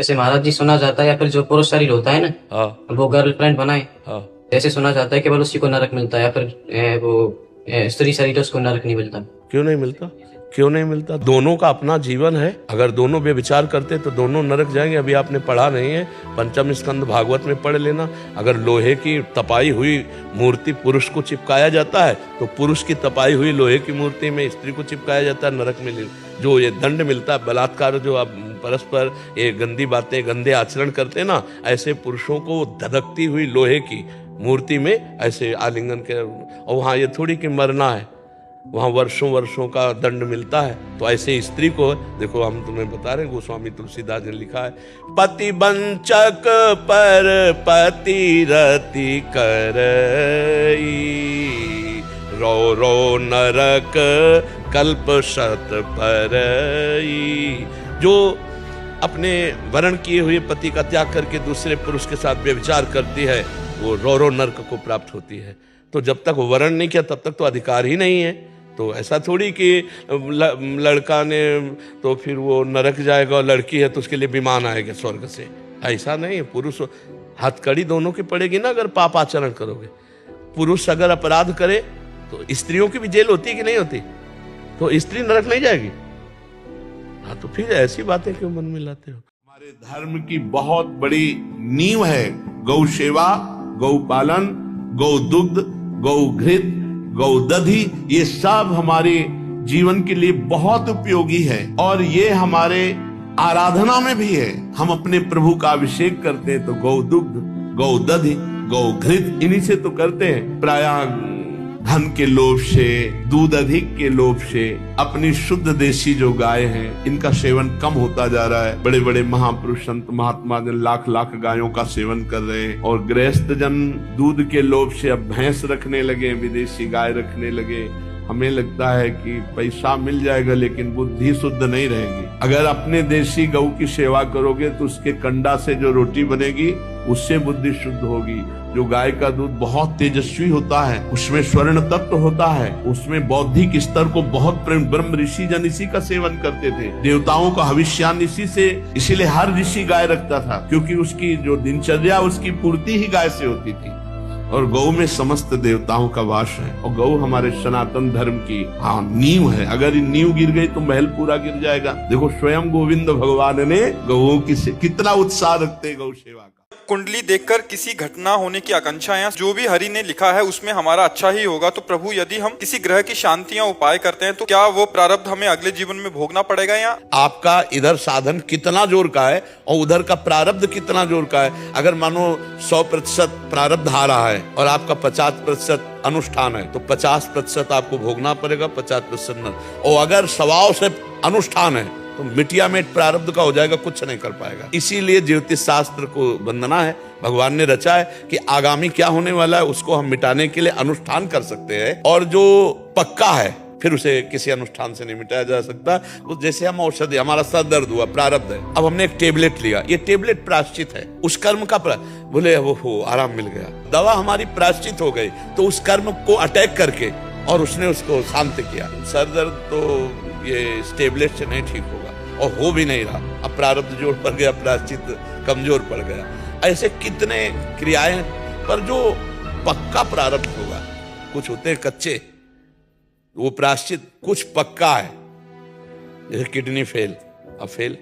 जैसे महाराज जी सुना जाता है या फिर जो पुरुष शरीर होता है ना, हाँ वो गर्लफ्रेंड बनाए, हाँ। जैसे सुना जाता है केवल उसी को नरक मिलता है, या फिर स्त्री शरीर है उसको नरक नहीं मिलता। क्यों नहीं मिलता? क्यों नहीं मिलता? दोनों का अपना जीवन है। अगर दोनों व्यभिचार करते तो दोनों नरक जाएंगे। अभी आपने पढ़ा नहीं है, पंचम स्कंद भागवत में पढ़ लेना। अगर लोहे की तपाई हुई मूर्ति पुरुष को चिपकाया जाता है तो पुरुष की तपाई हुई लोहे की मूर्ति में स्त्री को चिपकाया जाता है, नरक में जो ये दंड मिलता है, बलात्कार, जो आप परस्पर ये गंदी बातें गंदे आचरण करते ना, ऐसे पुरुषों को धधकती हुई लोहे की मूर्ति में ऐसे आलिंगन के, और वहाँ ये थोड़ी कि मरना है, वहाँ वर्षों वर्षों का दंड मिलता है। तो ऐसे स्त्री को देखो, हम तुम्हें बता रहे हैं, गोस्वामी तुलसीदास ने लिखा है, पति बंचक पर पति रति करई, रो रो नरक कल्प शत परई। जो अपने वर्ण किए हुए पति का त्याग करके दूसरे पुरुष के साथ व्यभिचार करती है, वो रो नरक को प्राप्त होती है। तो जब तक वर्ण नहीं किया तब तक तो अधिकार ही नहीं है। तो ऐसा थोड़ी कि लड़का ने तो फिर वो नरक जाएगा और लड़की है तो उसके लिए विमान आएगा स्वर्ग से, ऐसा नहीं है। पुरुष हथकड़ी दोनों की पड़ेगी ना अगर पाप आचरण करोगे। पुरुष अगर अपराध करे तो स्त्रियों की भी जेल होती कि नहीं होती? तो स्त्री नरक नहीं जाएगी? हाँ, तो फिर ऐसी बातें क्यों मन में लाते हो? हमारे धर्म की बहुत बड़ी नींव है गौ सेवा, गौ पालन, गौ दुग्ध, गौ घृत, गौ दधि। ये सब हमारे जीवन के लिए बहुत उपयोगी है और ये हमारे आराधना में भी है। हम अपने प्रभु का अभिषेक करते हैं तो गौ दुग्ध, गौ दधि, गौ घृत, इन्हीं से तो करते हैं। प्रायः धन के लोभ से, दूध अधिक के लोभ से अपनी शुद्ध देशी जो गाय हैं, इनका सेवन कम होता जा रहा है। बड़े बड़े महापुरुष संत महात्मा जन लाख लाख गायों का सेवन कर रहे हैं और गृहस्थ जन दूध के लोभ से अब भैंस रखने लगे, विदेशी गाय रखने लगे। हमें लगता है कि पैसा मिल जाएगा लेकिन बुद्धि शुद्ध नहीं रहेगी। अगर अपने देशी गौ की सेवा करोगे तो उसके कंडा से जो रोटी बनेगी उससे बुद्धि शुद्ध होगी। जो गाय का दूध बहुत तेजस्वी होता है, उसमें स्वर्ण तत्व होता है, उसमें बौद्धिक स्तर को बहुत प्रेम। ब्रह्म ऋषि जन इसी का सेवन करते थे, देवताओं का हविष्यान इसी से, इसीलिए हर ऋषि गाय रखता था क्योंकि उसकी जो दिनचर्या उसकी पूर्ति ही गाय से होती थी। और गौ में समस्त देवताओं का वास है और गौ हमारे सनातन धर्म की नींव है। अगर ये नींव गिर गई तो महल पूरा गिर जाएगा। देखो स्वयं गोविंद भगवान ने गौओं की कितना उत्साह रखते गौ सेवा का। कुंडली देखकर किसी घटना होने की आकांक्षा या जो भी हरि ने लिखा है उसमें हमारा अच्छा ही होगा। तो प्रभु, यदि हम किसी ग्रह की शांति या उपाय करते हैं तो क्या वो प्रारब्ध हमें अगले जीवन में भोगना पड़ेगा? या आपका इधर साधन कितना जोर का है और उधर का प्रारब्ध कितना जोर का है। अगर मानो 100% प्रारब्ध आ रहा है और आपका 50% अनुष्ठान है तो 50% आपको भोगना पड़ेगा, 50% न। और अगर स्वभाव से अनुष्ठान है तो मिटिया मेट प्रारब्ध का हो जाएगा, कुछ नहीं कर पाएगा। इसीलिए ज्योतिष शास्त्र को वंदना है, भगवान ने रचा है कि आगामी क्या होने वाला है उसको हम मिटाने के लिए अनुष्ठान कर सकते हैं। और जो पक्का है फिर उसे किसी अनुष्ठान से नहीं मिटाया जा सकता। जैसे हम औषधि, हमारा सर दर्द हुआ, प्रारब्ध है, अब हमने एक टेबलेट लिया, ये टेबलेट प्रायश्चित है उस कर्म का। बोले वो हो आराम मिल गया, दवा हमारी प्रायश्चित हो गई, तो उस कर्म को अटैक करके और उसने उसको शांत किया। सर दर्द तो ये इस टेबलेट से नहीं ठीक होगा और हो भी नहीं रहा। अब प्रारब्ध जोर पड़ गया, प्रायश्चित कमजोर पड़ गया। ऐसे कितने क्रियाएं, पर जो पक्का प्रारब्ध होगा, कुछ होते हैं कच्चे, वो प्रायश्चित कुछ पक्का है। जैसे किडनी फेल, अब फेल,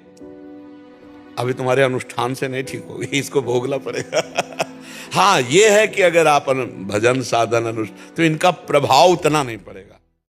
अभी तुम्हारे अनुष्ठान से नहीं ठीक होगी, इसको भोगना पड़ेगा। हाँ, ये है कि अगर आप भजन साधन अनुष्ठान तो इनका प्रभाव उतना नहीं पड़ेगा।